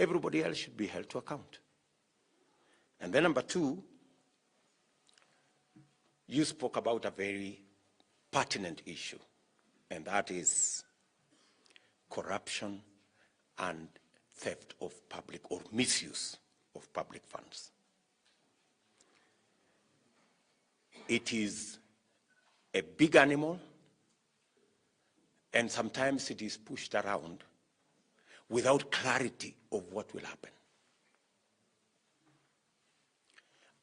everybody else should be held to account. And then number two, you spoke about a very pertinent issue, and that is corruption and theft of public or misuse of public funds. It is a big animal, and sometimes it is pushed around without clarity of what will happen.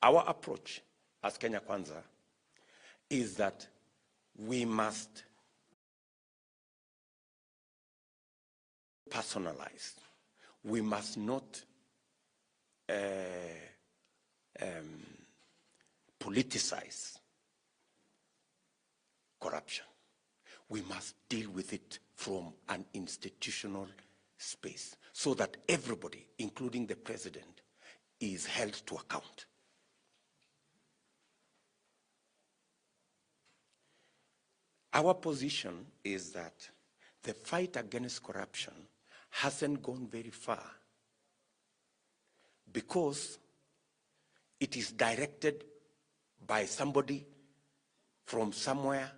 Our approach as Kenya Kwanza is that we must personalize. We must not politicize corruption. We must deal with it from an institutional space so that everybody, including the president, is held to account. Our position is that the fight against corruption hasn't gone very far because it is directed by somebody from somewhere,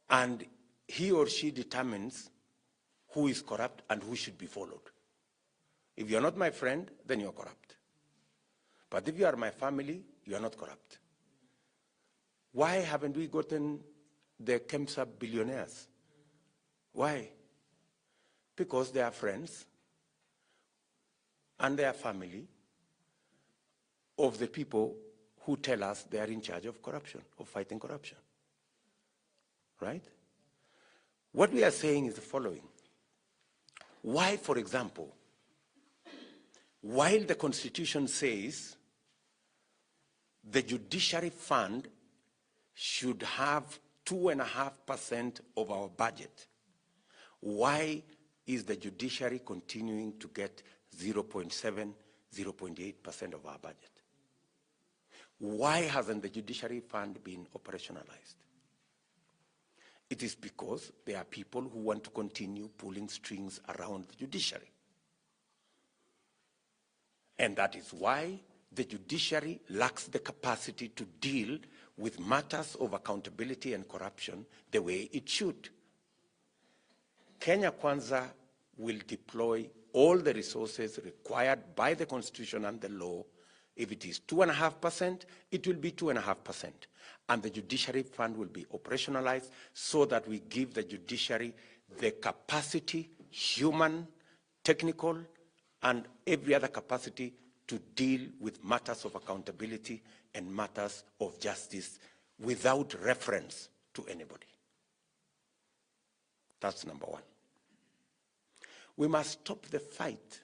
and he or she determines who is corrupt and who should be followed. If you're not my friend, then you're corrupt. But if you are my family, you are not corrupt. Why haven't we gotten the Kemsa billionaires? Why? Because they are friends and they are family of the people who tell us they are in charge of corruption, of fighting corruption. Right? What we are saying is the following. Why, for example, while the Constitution says the judiciary fund should have 2.5% of our budget, why is the judiciary continuing to get 0.7, 0.8% of our budget? Why hasn't the judiciary fund been operationalized? It is because there are people who want to continue pulling strings around the judiciary. And that is why the judiciary lacks the capacity to deal with matters of accountability and corruption the way it should. Kenya Kwanza will deploy all the resources required by the Constitution and the law. If it is 2.5%, it will be 2.5%. And the judiciary fund will be operationalized so that we give the judiciary the capacity, human, technical, and every other capacity to deal with matters of accountability and matters of justice without reference to anybody. That's number one. We must stop the fight